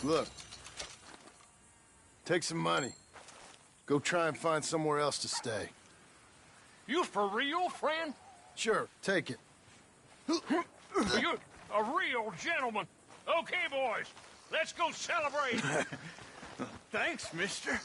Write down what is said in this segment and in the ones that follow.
Look. Take some money. Go try and find somewhere else to stay. You for real, friend? Sure, take it. You're a real gentleman. Okay, boys, let's go celebrate. Thanks, mister.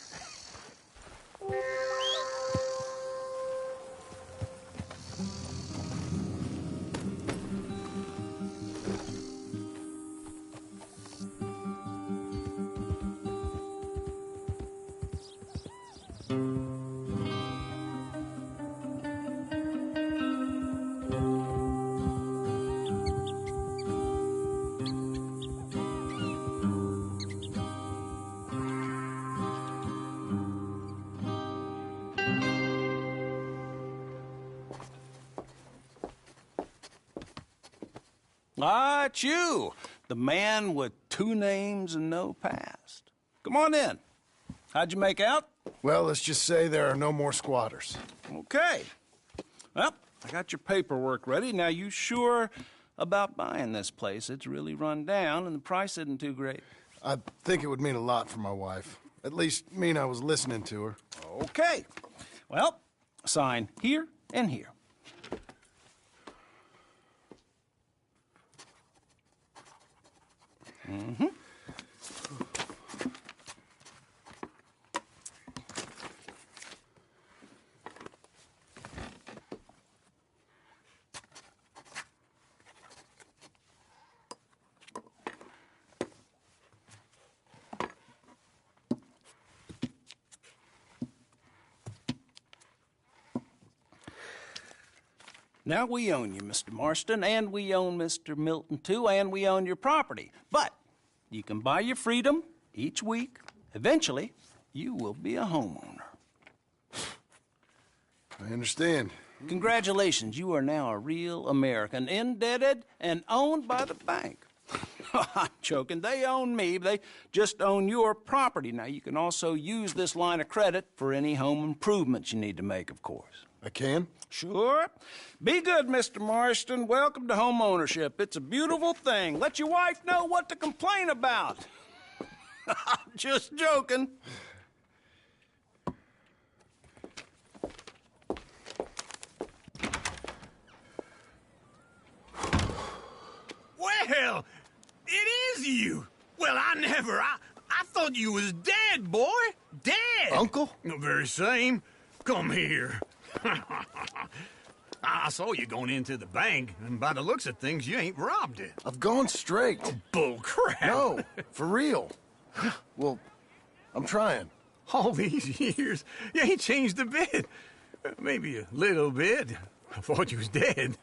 Ah, it's you, the man with 2 names and no past. Come on in. How'd you make out? Well, let's just say there are no more squatters. Okay. Well, I got your paperwork ready. Now, you sure about buying this place? It's really run down, and the price isn't too great. I think it would mean a lot for my wife. At least mean I was listening to her. Okay. Well, sign here and here. Mm-hmm. Now, we own you, Mr. Marston, and we own Mr. Milton, too, and we own your property. But you can buy your freedom each week. Eventually, you will be a homeowner. I understand. Congratulations, you are now a real American, indebted and owned by the bank. I'm joking. They own me. They just own your property. Now, you can also use this line of credit for any home improvements you need to make, of course. I can? Sure. Be good, Mr. Marston. Welcome to home ownership. It's a beautiful thing. Let your wife know what to complain about. I'm just joking. Well, it is you. Well, I thought you was dead, boy. Dead. Uncle? The very same. Come here. I saw you going into the bank, and by the looks of things, you ain't robbed it. I've gone straight. Oh, bull crap. No, for real. Well, I'm trying. All these years, you ain't changed a bit. Maybe a little bit. I thought you was dead.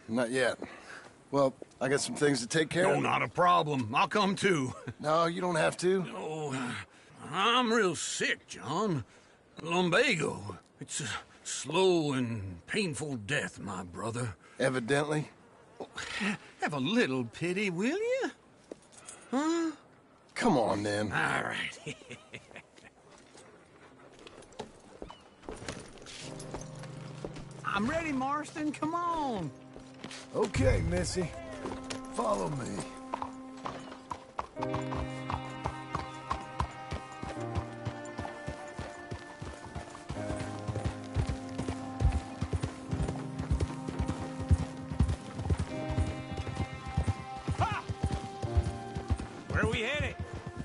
Not yet. Well, I got some things to take care No, of. not a problem. I'll come too. No, you don't have to. Oh, I'm real sick, John. Lumbago. It's a slow and painful death, my brother. Evidently. Have a little pity, will you? Huh? Come on, then. All right. I'm ready, Marston. Come on. Okay, Missy. Follow me. Ha! Where are we headed?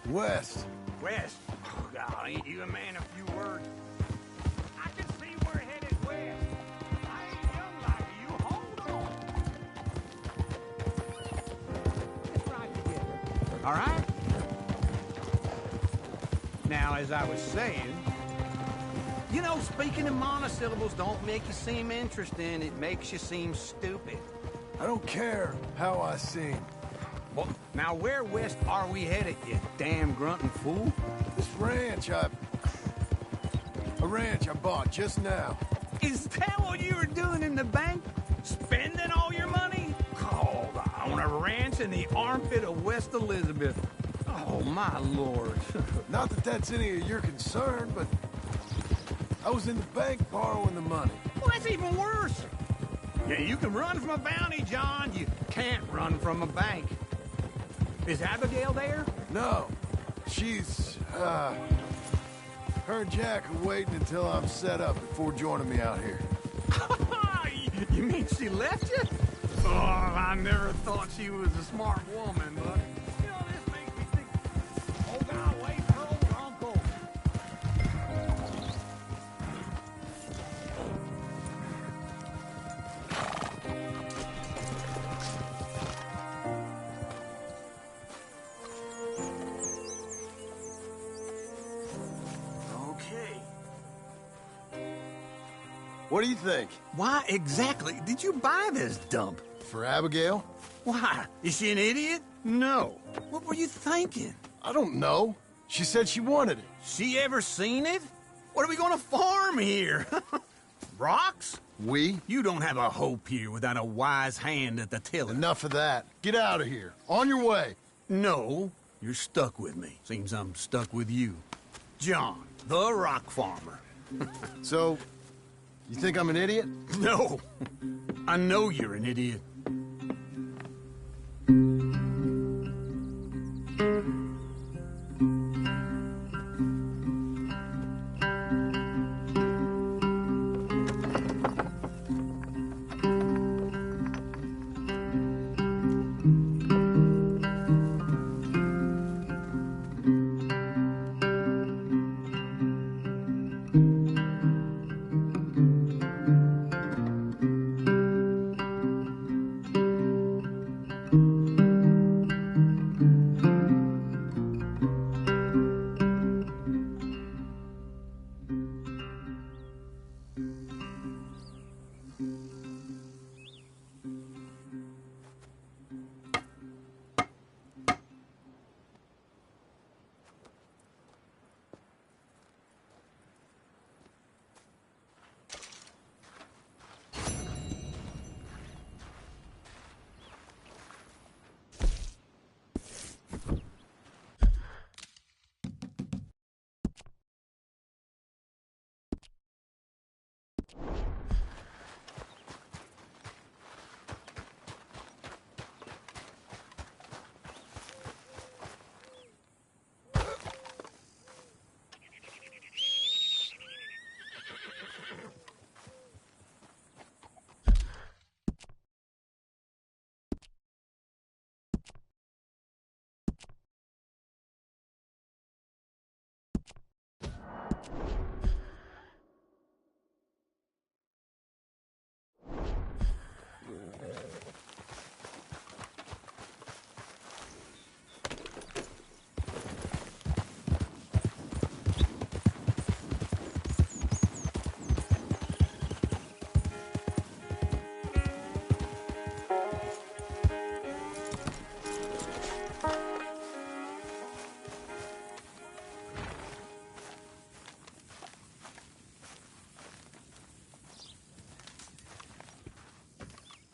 West. West. Oh, God, ain't you a man of few words? I can see we're headed west. I ain't young like you. Hold on. Let's ride together. All right? Now, as I was saying, you know, speaking in monosyllables don't make you seem interesting. It makes you seem stupid. I don't care how I seem. Well, now where west are we headed, you damn grunting fool? This ranch I bought just now. Is that what you were doing in the bank? Spending all your money? Oh, on a ranch in the armpit of West Elizabeth. Oh, my lord. Not that that's any of your concern, but I was in the bank borrowing the money. Well, that's even worse. Yeah, you can run from a bounty, John. You can't run from a bank. Is Abigail there? No. She's, her and Jack are waiting until I'm set up before joining me out here. You mean she left you? Oh, I never thought she was a smart woman, but... You know, this makes me think... Oh, God, wait for old uncle. Okay. What do you think? Why exactly did you buy this dump? For Abigail? Why? Is she an idiot? No. What were you thinking? I don't know. She said she wanted it. She ever seen it? What are we gonna farm here? Rocks? We? You don't have a hope here without a wise hand at the tiller. Enough of that. Get out of here. On your way. No, you're stuck with me. Seems I'm stuck with you. John, the rock farmer. So, you think I'm an idiot? No, I know you're an idiot.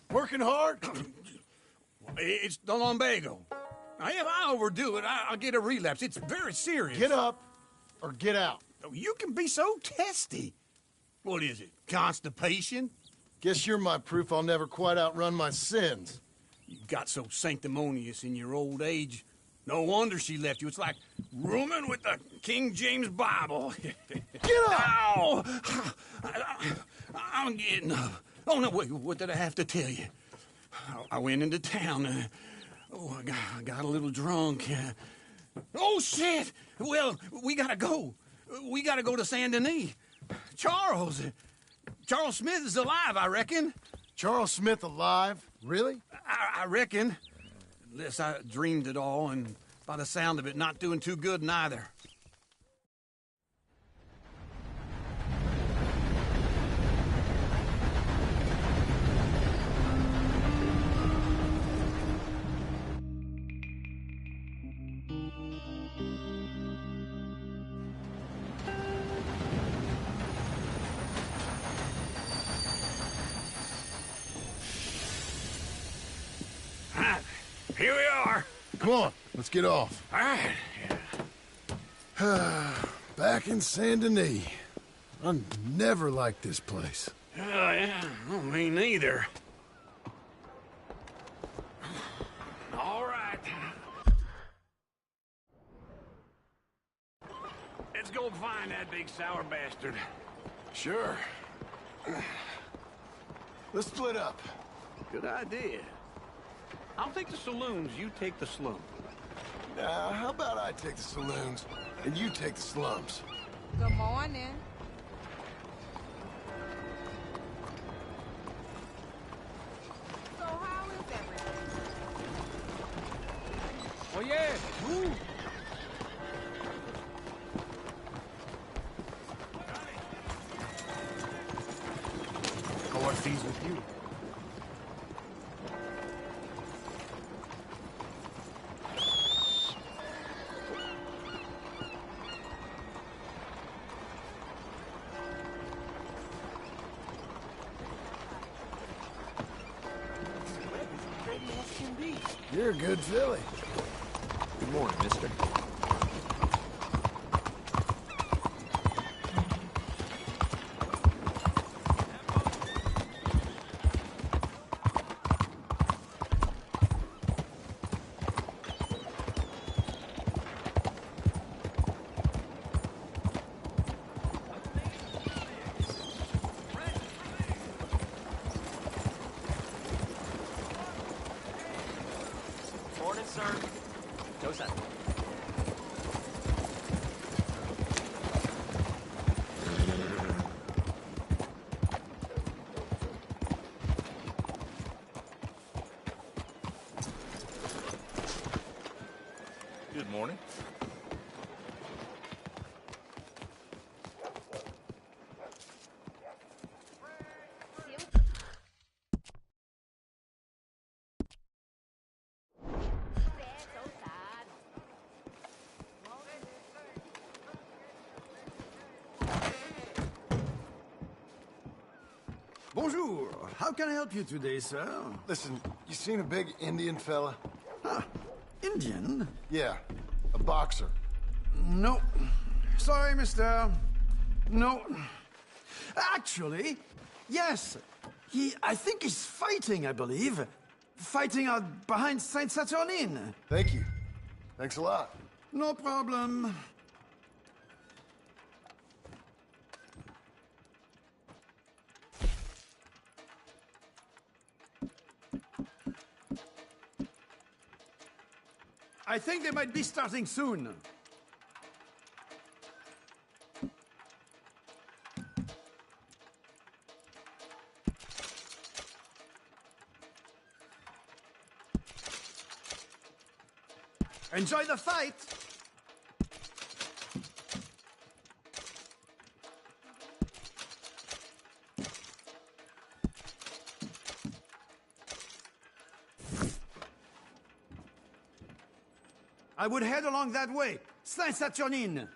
Working hard? It's the lumbago. Now, if I overdo it, I'll get a relapse. It's very serious. Get up or get out. Oh, you can be so testy. What is it, constipation? Guess you're my proof I'll never quite outrun my sins. You got so sanctimonious in your old age. No wonder she left you. It's like rooming with the King James Bible. Get up! Ow! I'm getting up. Oh, no, wait, what did I have to tell you? I went into town. I got a little drunk. Oh, shit! Well, we gotta go. We gotta go to Saint Denis. Charles Smith is alive, I reckon. Charles Smith alive? Really? I reckon. Unless I dreamed it all, and by the sound of it, not doing too good neither. Here we are. Come on, let's get off. All right. Back in Saint Denis. I never liked this place. Yeah, well, me neither. All right. go find that big sour bastard. Sure. Let's split up. Good idea. I'll take the saloons, you take the slum. Now, how about I take the saloons and you take the slums? Good morning. So how is everything? Oh, yeah. Ooh. What fees with you? You're a good filly. Good morning, mister. Morning, sir. Joseph. Good morning. Bonjour. How can I help you today, sir? Listen, you seen a big Indian fella? Ah, Indian? Yeah, a boxer. No. Sorry, mister. No. Actually, yes. I think he's fighting, I believe. Fighting out behind Saint Saturnine. Thank you. Thanks a lot. No problem. I think they might be starting soon. Enjoy the fight! I would head along that way. Saint Saturnine.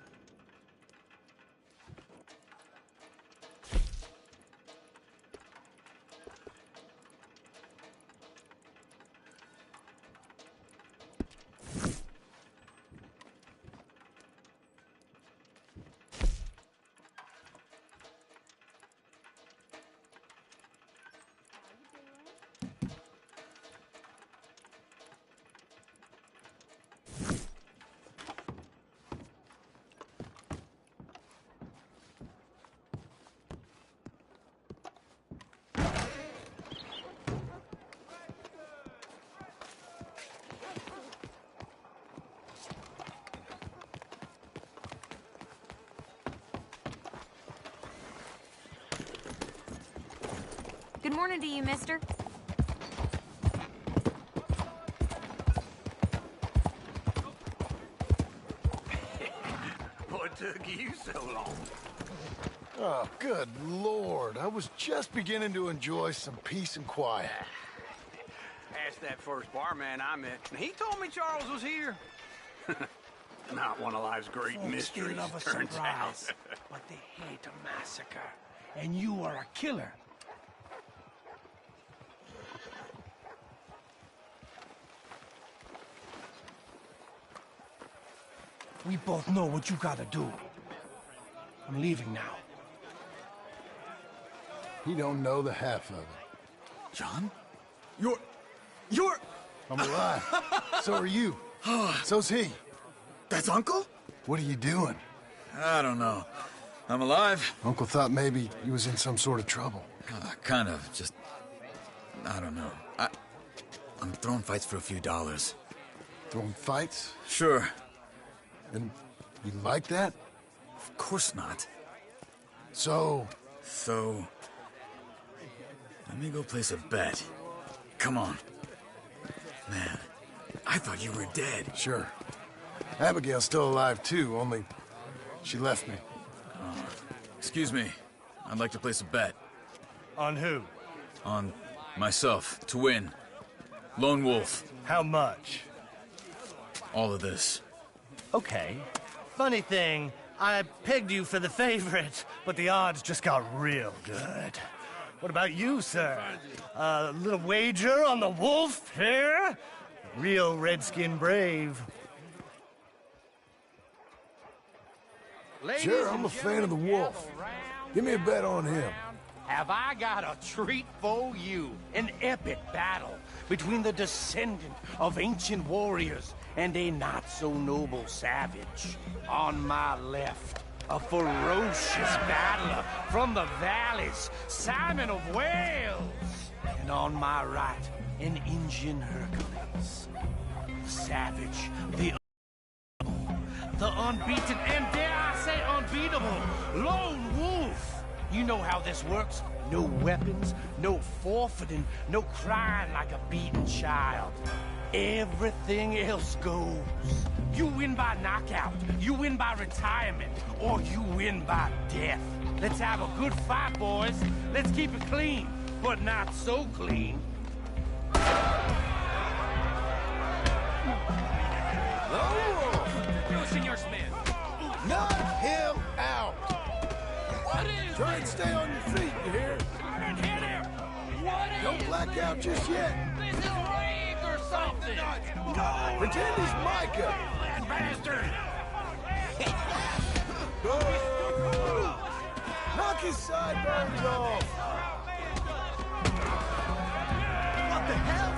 Good morning to you, mister. What took you so long? Oh, good Lord. I was just beginning to enjoy some peace and quiet. Asked that first barman I met, and he told me Charles was here. Not one of life's great Folks, mysteries, they love a turns out. surprise, but they hate a massacre. And you are a killer. We both know what you gotta do. I'm leaving now. He don't know the half of it. John? I'm alive. So are you. So's he. That's Uncle? What are you doing? I don't know. I'm alive. Uncle thought maybe you was in some sort of trouble. Kind of. Just... I don't know. I'm throwing fights for a few dollars. Throwing fights? Sure. And you like that? Of course not. So... So... Let me go place a bet. Come on. Man, I thought you were dead. Sure. Abigail's still alive, too, only she left me. Excuse me. I'd like to place a bet. On who? On myself, to win. Lone Wolf. How much? All of this. Okay. Funny thing, I pegged you for the favorite, but the odds just got real good. What about you, sir? A little wager on the wolf here? Real redskin brave. Sure, I'm a fan of the wolf. Give me a bet on him. Have I got a treat for you? An epic battle between the descendant of ancient warriors and a not-so-noble savage. On my left, a ferocious battler from the valleys, Simon of Wales. And on my right, an Indian Hercules. The savage, the unbeaten, and dare I say unbeatable, Lone Wolf. You know how this works. No weapons, no forfeiting, no crying like a beaten child. Everything else goes. You win by knockout, you win by retirement, or you win by death. Let's have a good fight, boys. Let's keep it clean, but not so clean. You, Senor Smith. Knock him out! What is Try and stay on your feet, you hear? I didn't hit him. What is Don't black out just yet. This is rigged or something. No. Pretend he's Micah. That bastard. Knock his sideburns off. What the hell?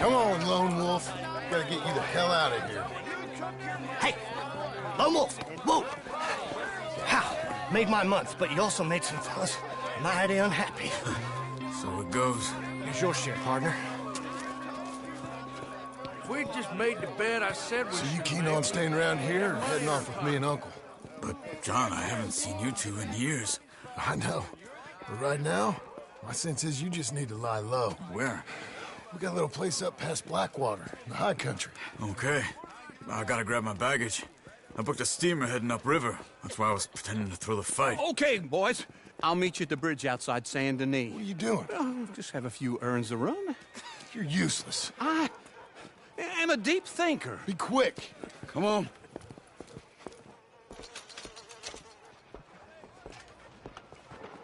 Come on, Lone Wolf. Gotta get you the hell out of here. Hey! Lone Wolf! Whoa! How? Made my month, but you also made some fellas mighty unhappy. So it goes. Here's your share, partner. If we just made the bet I said we So you keen on staying around here or heading off with me and Uncle? But, John, I haven't seen you two in years. I know. But right now, my sense is you just need to lie low. Where? We got a little place up past Blackwater, in the high country. Okay. I gotta grab my baggage. I booked a steamer heading upriver. That's why I was pretending to throw the fight. Okay, boys. I'll meet you at the bridge outside Saint Denis. What are you doing? Oh, just have a few errands to run. You're useless. I am a deep thinker. Be quick. Come on.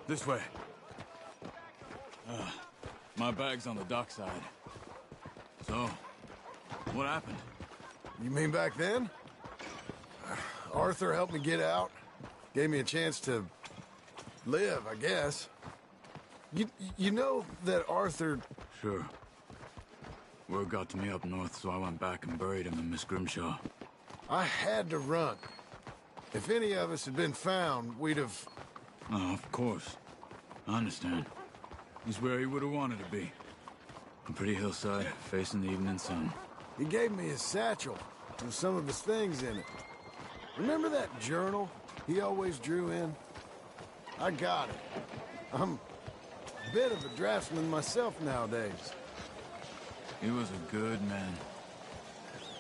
This way. My bag's on the dockside. So, what happened? You mean back then? Arthur helped me get out. Gave me a chance to live, I guess. You know that Arthur... Sure. Word got to me up north, so I went back and buried him in Miss Grimshaw. I had to run. If any of us had been found, we'd have... Oh, of course. I understand. He's where he would have wanted to be. A pretty hillside, facing the evening sun. He gave me his satchel with some of his things in it. Remember that journal he always drew in? I got it. I'm a bit of a draftsman myself nowadays. He was a good man.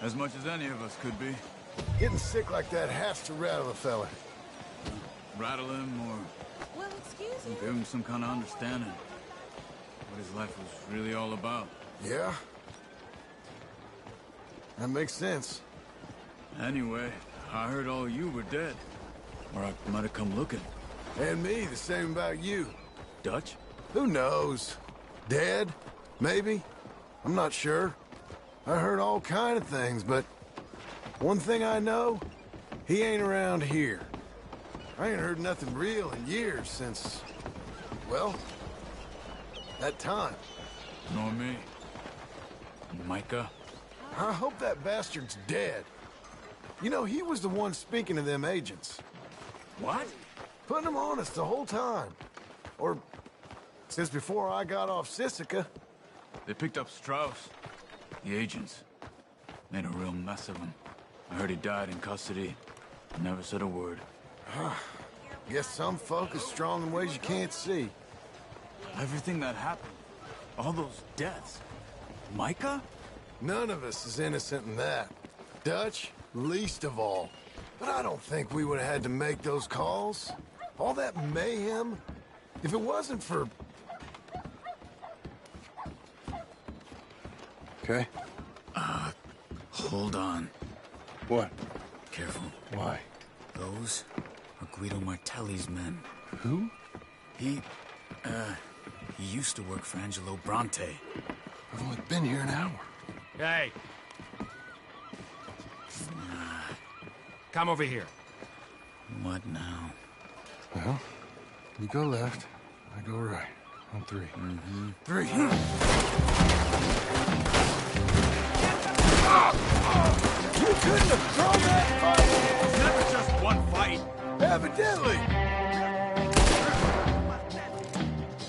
As much as any of us could be. Getting sick like that has to rattle a fella. Rattle him or Well, excuse me. give him some kind of understanding. What his life was really all about. Yeah? That makes sense. Anyway, I heard all you were dead. Or I might have come looking. And me, the same about you. Dutch? Who knows? Dead? Maybe? I'm not sure. I heard all kind of things, but one thing I know, he ain't around here. I ain't heard nothing real in years since, well, that time. Nor me. Micah? I hope that bastard's dead. You know, he was the one speaking to them agents. What? Putting them on us the whole time. Or since before I got off Sisika. They picked up Strauss. The agents. Made a real mess of him. I heard he died in custody. Never said a word. Guess some folk is strong in ways you can't see. Everything that happened. All those deaths. Micah? None of us is innocent in that. Dutch, least of all. But I don't think we would have had to make those calls. All that mayhem. If it wasn't for... Okay? Hold on. What? Careful. Why? Those are Guido Martelli's men. Who? He used to work for Angelo Bronte. I've only been here an hour. Hey. Come over here. What now? Well, you go left, I go right. On three. Mm-hmm. Three. You couldn't have thrown that fight! It's never just one fight! Evidently!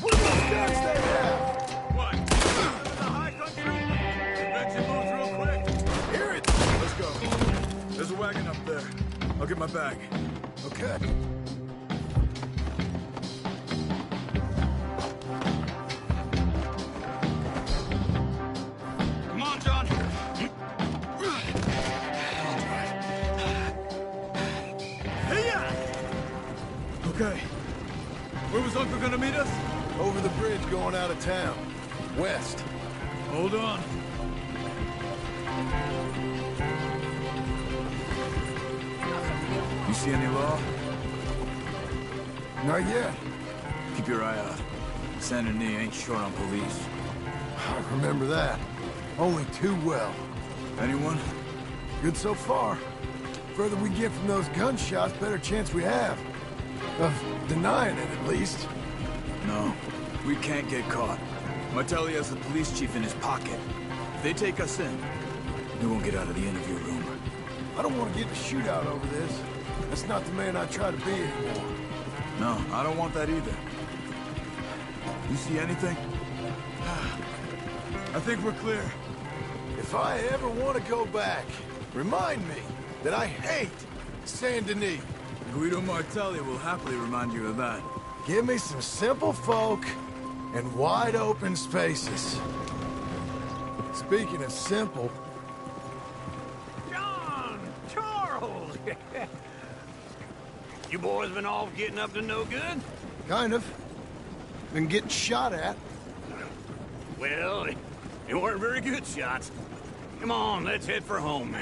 What are those guns they have? What? The high country? The bet you moves real quick. Hear it! Let's go. There's a wagon up there. I'll get my bag. Okay. Come on, John. Okay. Where was Uncle gonna meet us? Over the bridge going out of town. West. Hold on. You see any law? Not yet. Keep your eye out. Saint Denis ain't short on police. I remember that. Only too well. Anyone? Good so far. Further we get from those gunshots, better chance we have. Of denying it, at least. No. We can't get caught. Martelli has the police chief in his pocket. If they take us in, we won't get out of the interview room. I don't want to get in a shootout over this. That's not the man I try to be anymore. No, I don't want that either. You see anything? I think we're clear. If I ever want to go back, remind me that I hate Saint Denis. Guido Martelli will happily remind you of that. Give me some simple folk and wide open spaces. Speaking of simple... John! Charles! You boys been off getting up to no good? Kind of. Been getting shot at. Well, they weren't very good shots. Come on, let's head for home.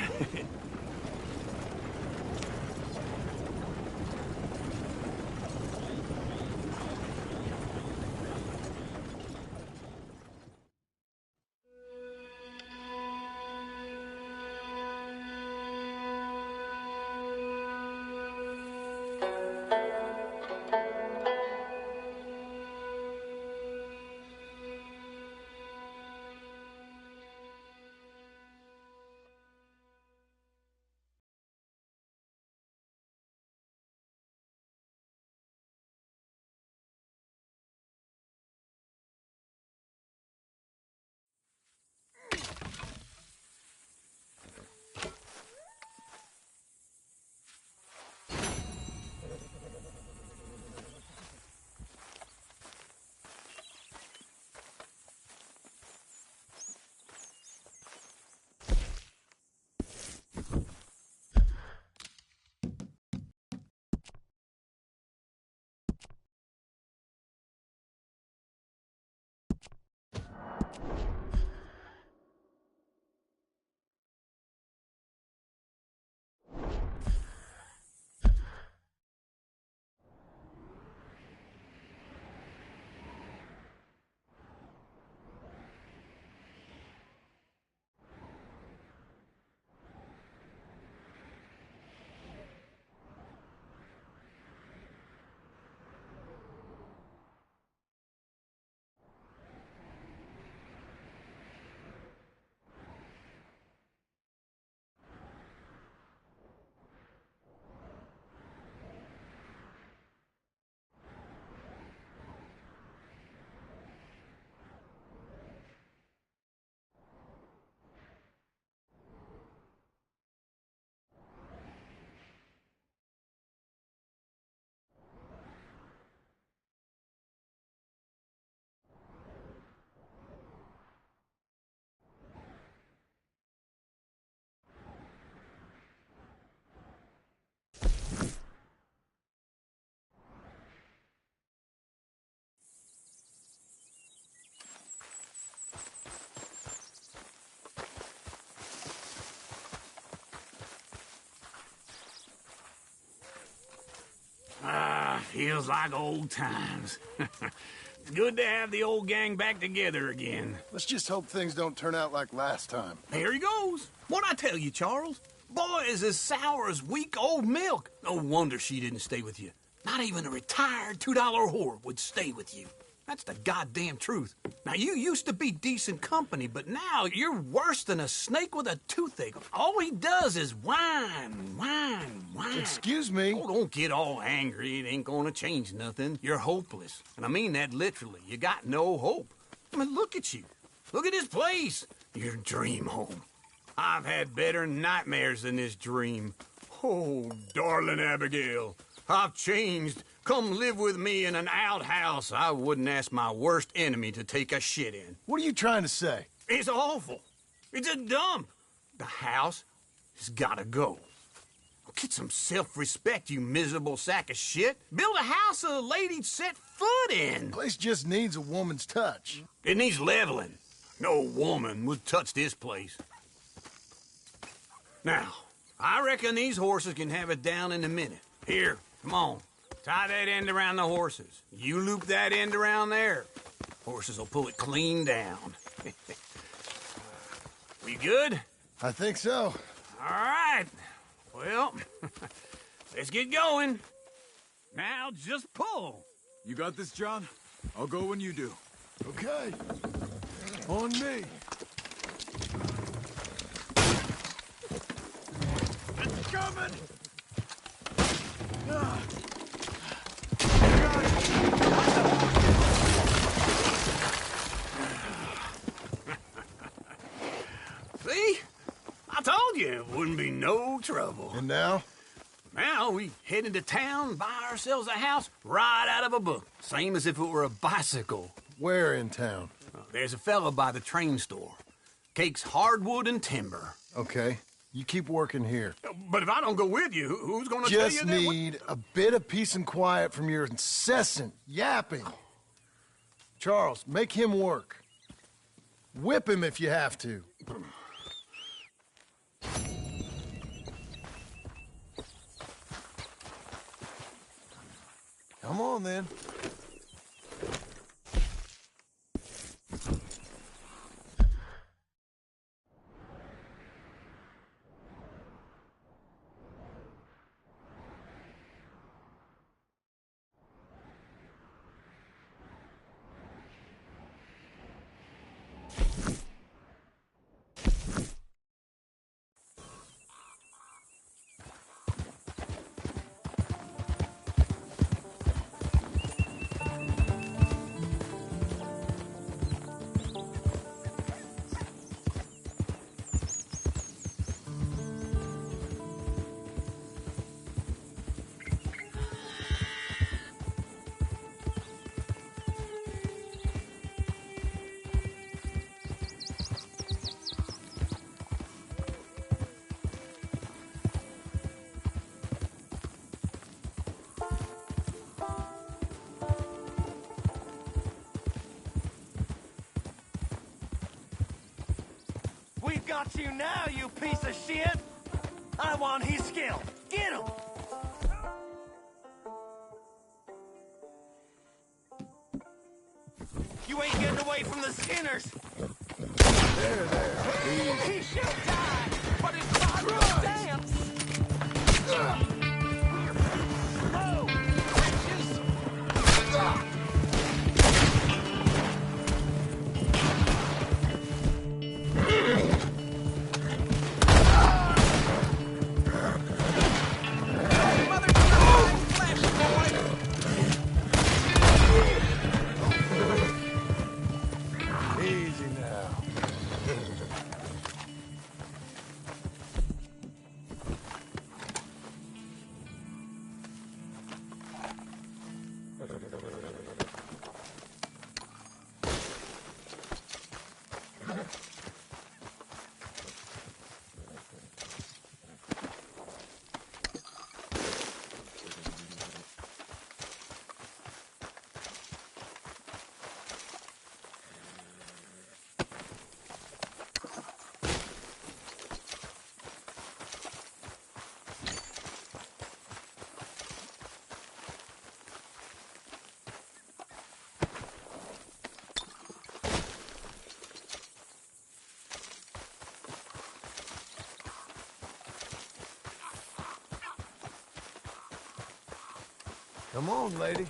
Feels like old times. Good to have the old gang back together again. Let's just hope things don't turn out like last time. There he goes. What'd I tell you, Charles? Boy is as sour as week-old milk. No wonder she didn't stay with you. Not even a retired $2 whore would stay with you. That's the goddamn truth. Now, you used to be decent company, but now you're worse than a snake with a toothache. All he does is whine. Excuse me? Oh, don't get all angry. It ain't gonna change nothing. You're hopeless. And I mean that literally. You got no hope. I mean, look at you. Look at this place. Your dream home. I've had better nightmares than this dream. Oh, darling Abigail, I've changed. Come live with me in an outhouse I wouldn't ask my worst enemy to take a shit in. What are you trying to say? It's awful. It's a dump. The house has gotta go. Get some self-respect, you miserable sack of shit. Build a house a lady'd set foot in. The place just needs a woman's touch. It needs leveling. No woman would touch this place. Now, I reckon these horses can have it down in a minute. Here, come on. Tie that end around the horses. You loop that end around there. Horses will pull it clean down. We good? I think so. All right. Well, let's get going. Now just pull. You got this, John? I'll go when you do. Okay. On me. It's coming! See? I told you it wouldn't be no trouble. And now? Now we head into town, buy ourselves a house right out of a book. Same as if it were a bicycle. Where in town? There's a fella by the train store. Cakes hardwood and timber. Okay. You keep working here. But if I don't go with you, who's gonna tell you Just that? need a bit of peace and quiet from your incessant yapping. Charles, make him work. Whip him if you have to. Come on, then. We've got you now, you piece of shit! I want his skill. Get him! You ain't getting away from the Skinners! There. He shall die, but his body stands! Slow, bitches! Easy now. Come on, lady.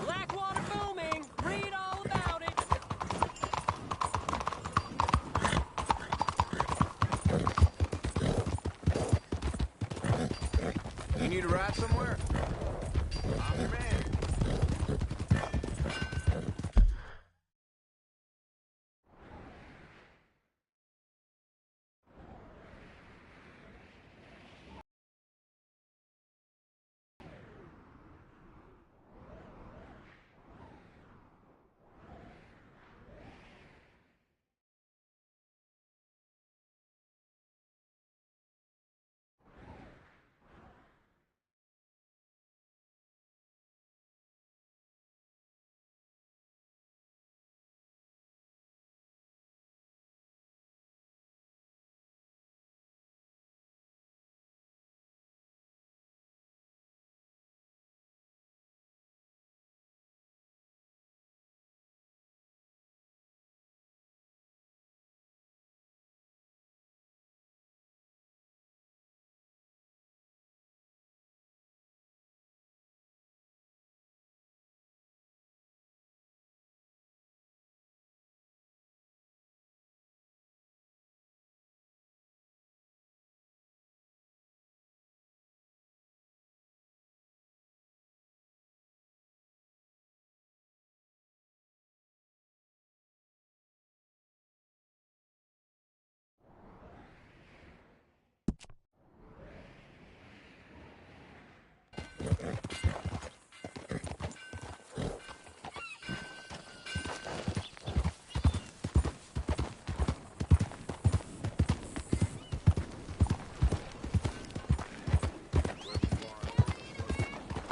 Blackwater booming. Read all about it. You need a ride somewhere? I'm your man.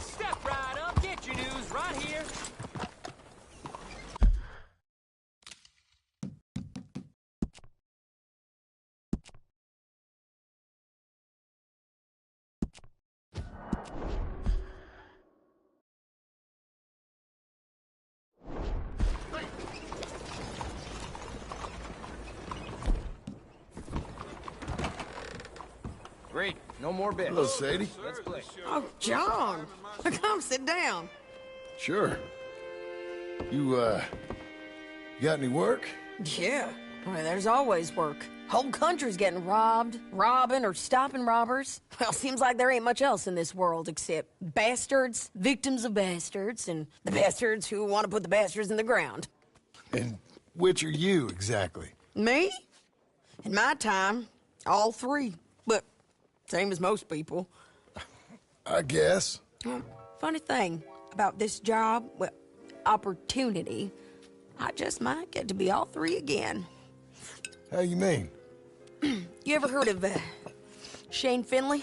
Step right up. Get your news right here. Great. No more bets. Hello, Sadie. Let's play. Oh, John. Come sit down. Sure. You got any work? Yeah. Well, there's always work. Whole country's getting robbed, robbing, or stopping robbers. Well, seems like there ain't much else in this world except bastards, victims of bastards, and the bastards who want to put the bastards in the ground. And which are you, exactly? Me? In my time, all three. But same as most people. I guess. Well, funny thing about this job, well, opportunity, I just might get to be all three again. How you mean? You ever heard of Shane Finley?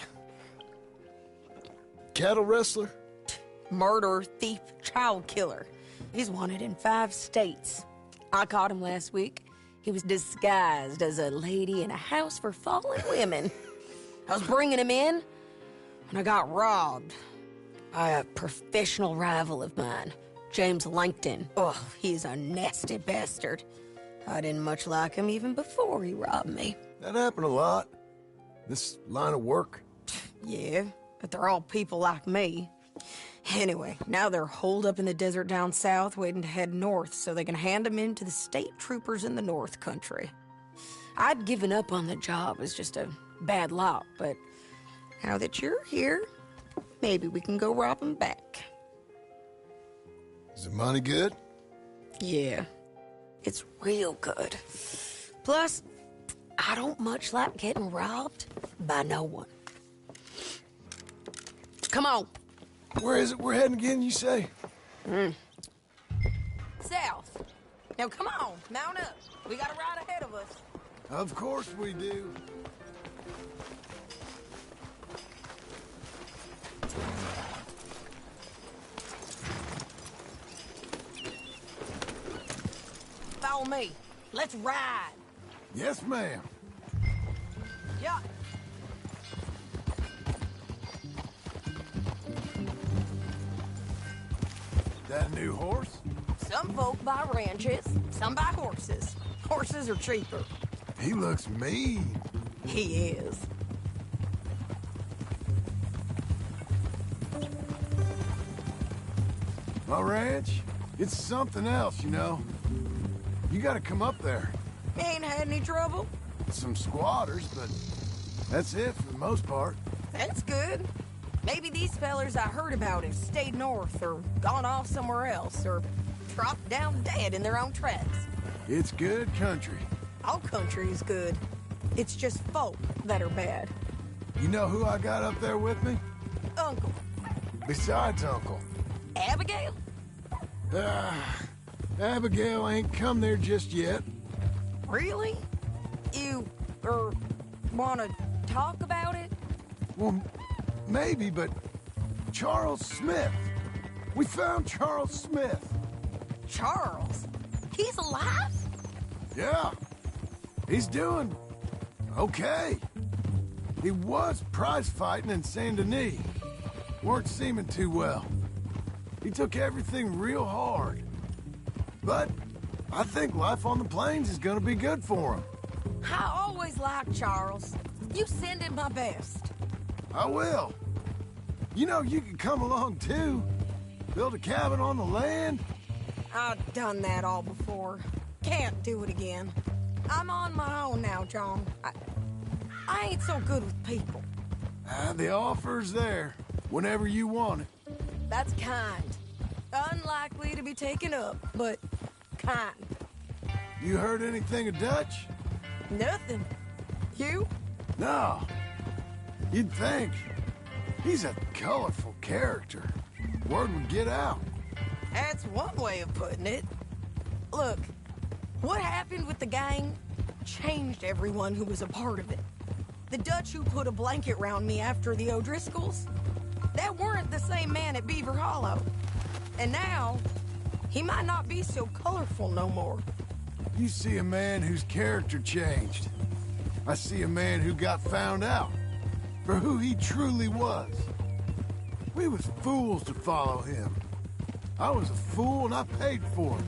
Cattle wrestler? Murderer, thief, child killer. He's wanted in 5 states. I caught him last week. He was disguised as a lady in a house for fallen women. I was bringing him in, and I got robbed by a professional rival of mine, James Langton. Oh, he's a nasty bastard. I didn't much like him even before he robbed me. That happened a lot. This line of work. Yeah, but they're all people like me. Anyway, now they're holed up in the desert down south, waiting to head north so they can hand them in to the state troopers in the North Country. I'd given up on the job as just a bad lot, but now that you're here, maybe we can go rob them back. Is the money good? Yeah, it's real good. Plus, I don't much like getting robbed by no one. Come on. Where is it we're heading again, you say? South. Now come on, mount up. We got a ride ahead of us. Of course we do. Follow me. Let's ride. Yes, ma'am. Yeah. That a new horse? Some folk buy ranches, some buy horses. Horses are cheaper. He looks mean. He is. My ranch, it's something else, you know. You gotta come up there. Ain't had any trouble? Some squatters, but that's it for the most part. That's good. Maybe these fellers I heard about have stayed north or gone off somewhere else or dropped down dead in their own tracks. It's good country. All country is good. It's just folk that are bad. You know who I got up there with me? Uncle. Besides Uncle. Abigail? Abigail ain't come there just yet. Really? You, wanna talk about it? Well, maybe, but Charles Smith. We found Charles Smith. Charles? He's alive? Yeah. He's doing okay. He was prize fighting in Saint Denis. Weren't seeming too well. He took everything real hard. But I think life on the plains is gonna be good for him. I always liked Charles. You send him my best. I will. You know, you can come along too. Build a cabin on the land. I've done that all before. Can't do it again. I'm on my own now, John. I ain't so good with people. The offer's there, whenever you want it. That's kind. Unlikely to be taken up, but kind. You heard anything of Dutch? Nothing. You? No. You'd think. He's a colorful character. Word would get out. That's one way of putting it. Look, what happened with the gang changed everyone who was a part of it. The Dutch who put a blanket round me after the O'Driscolls, that weren't the same man at Beaver Hollow. And now, he might not be so colorful no more. You see a man whose character changed. I see a man who got found out for who he truly was. We was fools to follow him. I was a fool and I paid for it.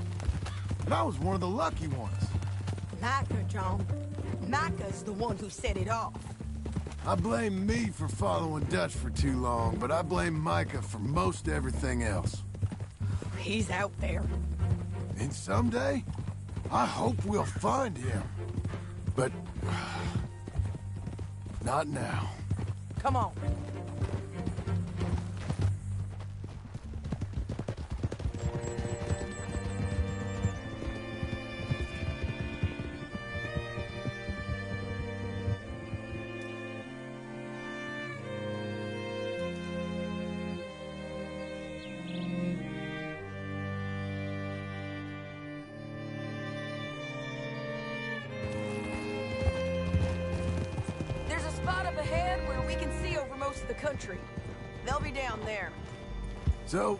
And I was one of the lucky ones. Micah, John. Micah's the one who set it off. I blame me for following Dutch for too long, but I blame Micah for most everything else. He's out there. And someday, I hope we'll find him. But not now. Come on. Country. They'll be down there. So,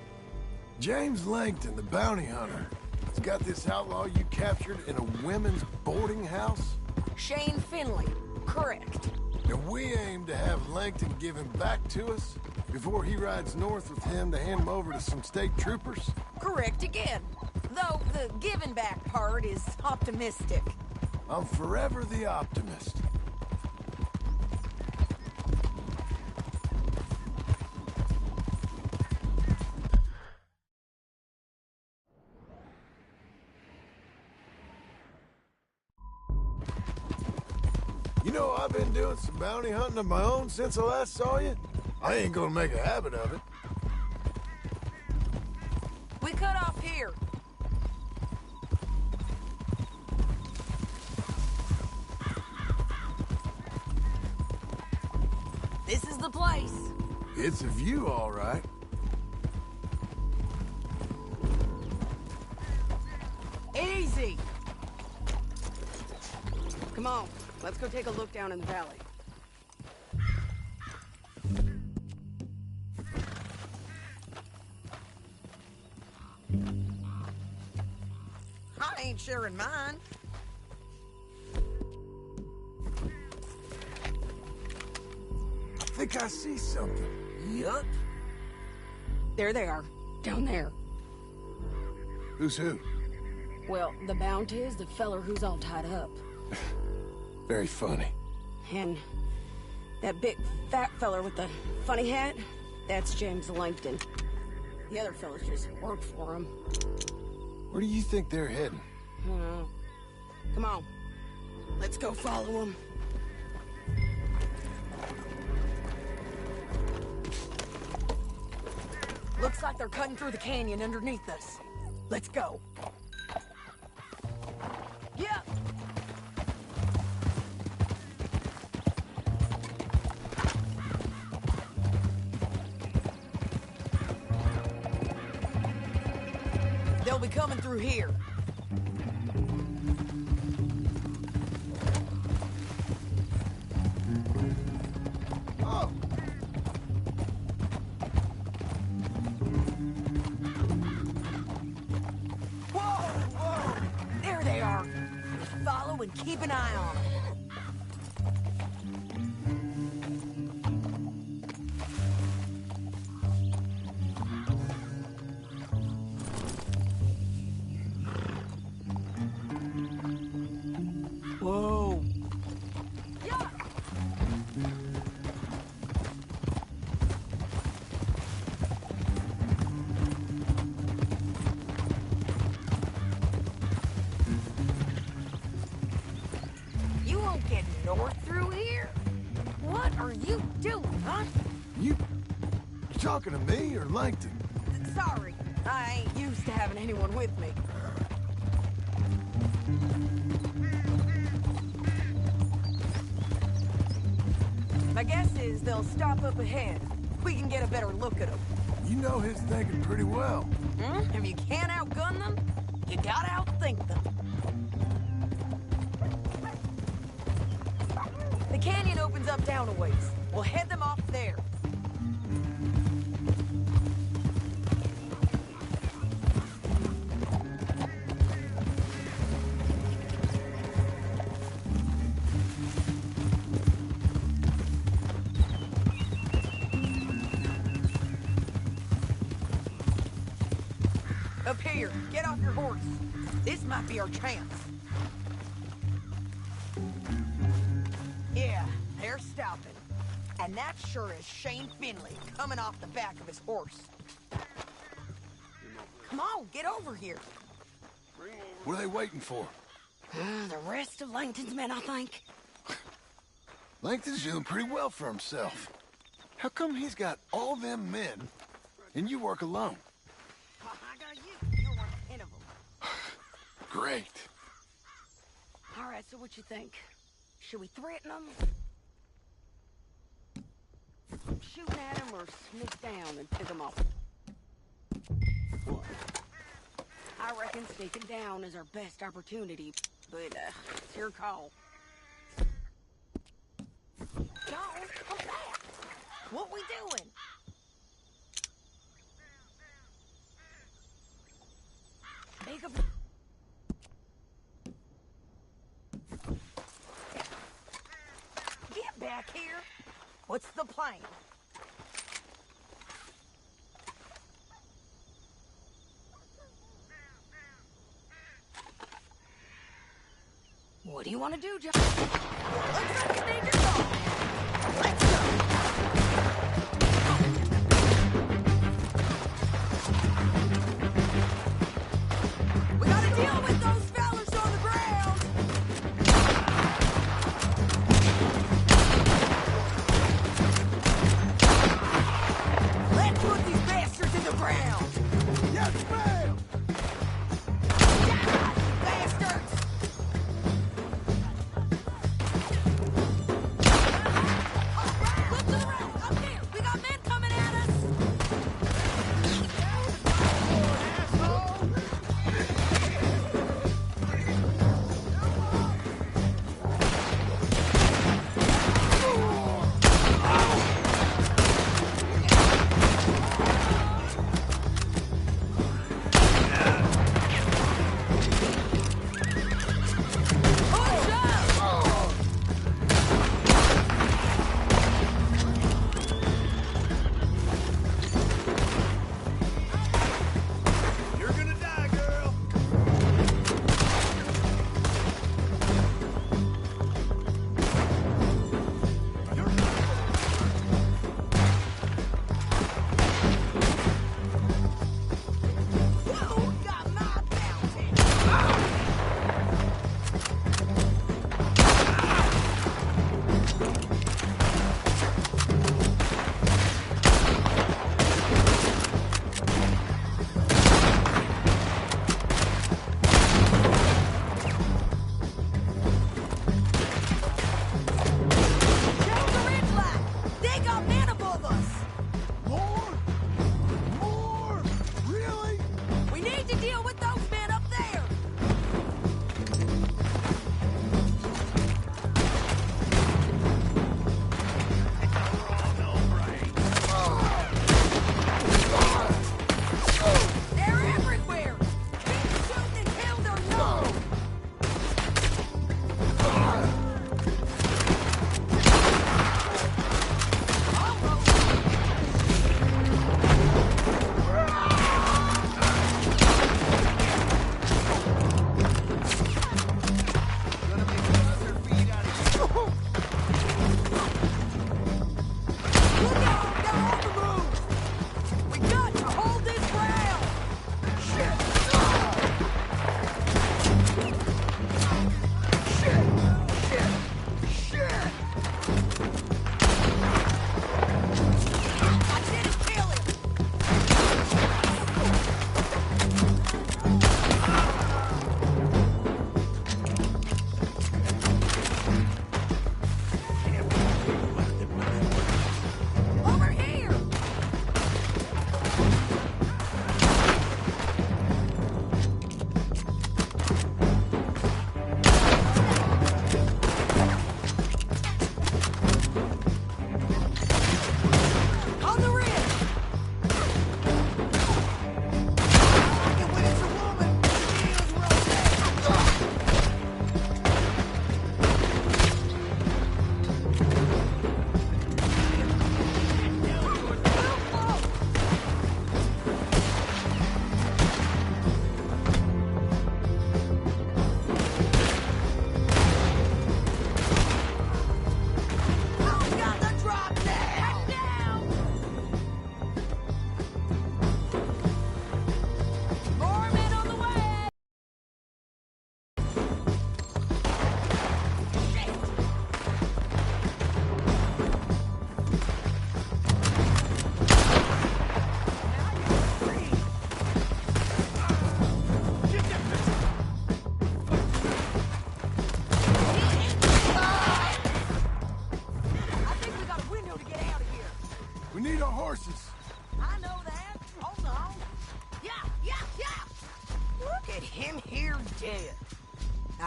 James Langton, the bounty hunter, has got this outlaw you captured in a women's boarding house? Shane Finley, correct. And we aim to have Langton give him back to us before he rides north with him to hand him over to some state troopers? Correct again. Though the giving back part is optimistic. I'm forever the optimist. You know, I've been doing some bounty hunting of my own since I last saw you. I ain't gonna make a habit of it. We cut off here. This is the place. It's a view, all right. Easy. Come on, let's go take a look down in the valley. I ain't sharing mine. I think I see something. Yup. There they are, down there. Who's who? Well, the bounty is the feller who's all tied up. Very funny. And that big fat feller with the funny hat, that's James Langton. The other fellas just work for him. Where do you think they're heading? I don't know. Come on, let's go follow them. Looks like they're cutting through the canyon underneath us. Let's go. Yeah. They'll be coming through here. Oh! Whoa! There they are. Just follow and keep an eye on them. Whoa. Yeah. You won't get north through here? What are you doing, huh? You talking to me or Langton? Sorry, I ain't used to having anyone with me. My guess is they'll stop up ahead. We can get a better look at them. You know his thinking pretty well. If you can't outgun them, you gotta outthink them. The canyon opens up down a ways. We'll head them off there. Up here, get off your horse. This might be our chance. Yeah, they're stopping. And that sure is Shane Finley coming off the back of his horse. Come on, get over here. What are they waiting for? The rest of Langton's men, I think. Langton's doing pretty well for himself. How come he's got all them men and you work alone? I got you. You're one of 10 of them. Great. All right, so what you think? Should we threaten them? Shooting at them or sneak down and pick them off? What? I reckon sneaking down is our best opportunity, but it's your call. John, come back! What we doing? Make a... Get back here! What's the plan? What do you want to do, John? Looks like you think you're gone. Let's go! We gotta deal with those fellas on the ground!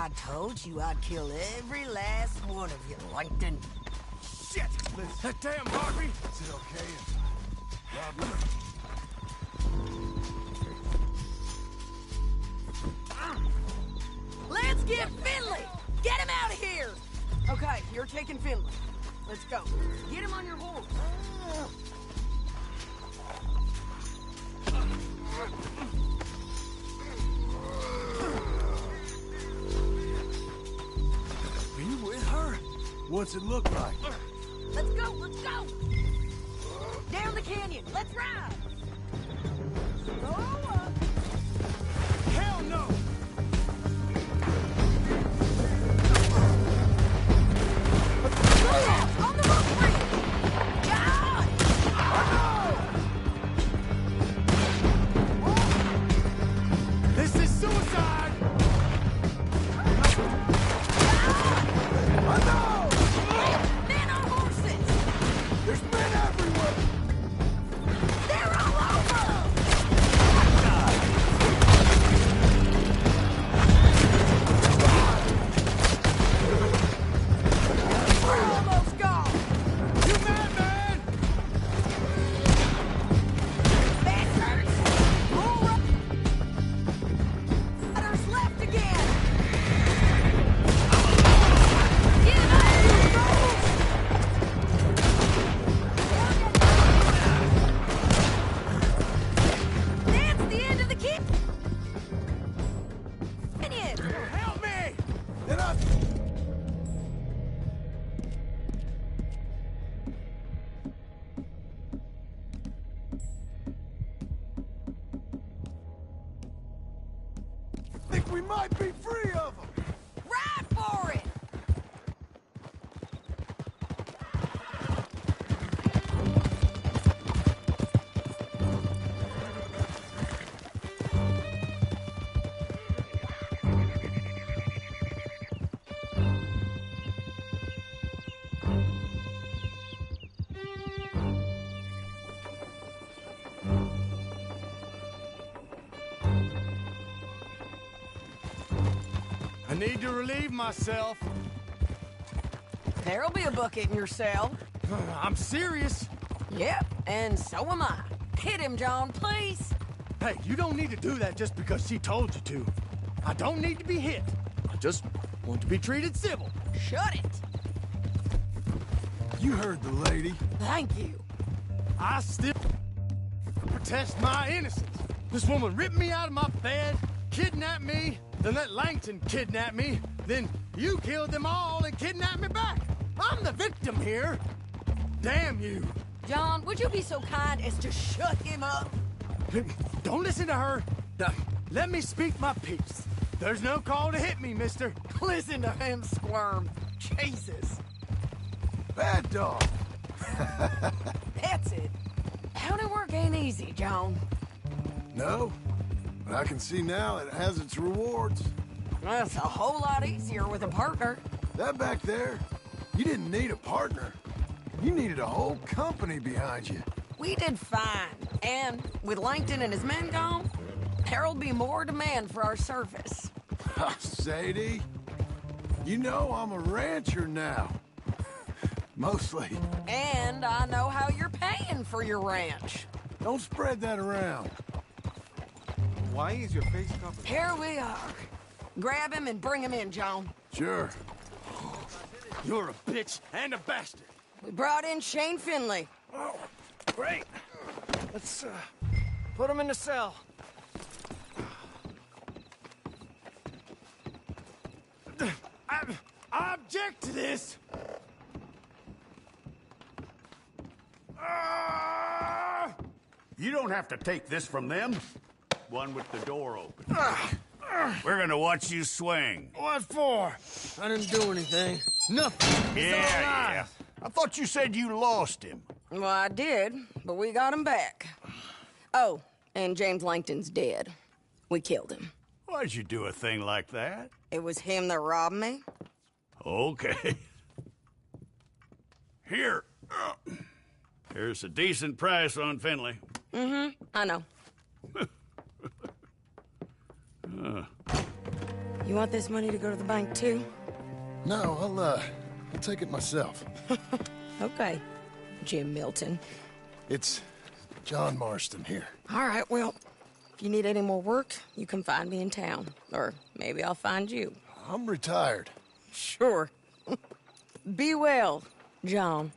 I told you I'd kill every last one of you, Langton. Shit! That damn Harvey! Is it okay if Robbie... Let's get Finley! Get him out of here! Okay, you're taking Finley. Let's go. Get him on your horse. Are you with her? What's it look like? Let's go, let's go! Down the canyon, let's ride! Go up! Hell no! On the roof tree! God! This is suicide! Men on horses! There's men everywhere! They're all over! We're almost gone! You madman! Bastards! Roll up! Riders left again! Get up, you fools! That's the end of the keep! Canyon! Help me! And I... think we might be free of them! Ride for it! I need to relieve myself. There'll be a bucket in your cell. I'm serious. Yep, and so am I. Hit him, John, please. Hey, you don't need to do that just because she told you to. I don't need to be hit. I just want to be treated civil. Shut it. You heard the lady. Thank you. I still protest my innocence. This woman ripped me out of my bed, kidnapped me, then let Langton kidnap me, then you killed them all and kidnapped me back. I'm the victim here. Damn you. John, would you be so kind as to shut him up? Don't listen to her. Now, let me speak my piece. There's no call to hit me, mister. Listen to him squirm. Jesus. Bad dog. That's it. County work ain't easy, John. No, but I can see now it has its rewards. That's a whole lot easier with a partner. That back there, you didn't need a partner. You needed a whole company behind you. We did fine. And with Langton and his men gone, there'll be more demand for our service. Sadie, you know I'm a rancher now. Mostly. And I know how you're paying for your ranch. Don't spread that around. Why is your face covered? Here we are. Grab him and bring him in, John. Sure. You're a bitch and a bastard. We brought in Shane Finley. Oh, great. Let's, put him in the cell. I object to this. You don't have to take this from them. One with the door open. We're gonna watch you swing. What for? I didn't do anything. Nothing. Yeah. I thought you said you lost him. Well, I did, but we got him back. Oh, and James Langton's dead. We killed him. Why'd you do a thing like that? It was him that robbed me. Okay. Here. Here's a decent price on Finley. Mm-hmm, I know. You want this money to go to the bank, too? No, I'll take it myself. Okay, Jim Milton. It's John Marston here. All right, well, if you need any more work, you can find me in town. Or maybe I'll find you. I'm retired. Sure. Be well, John.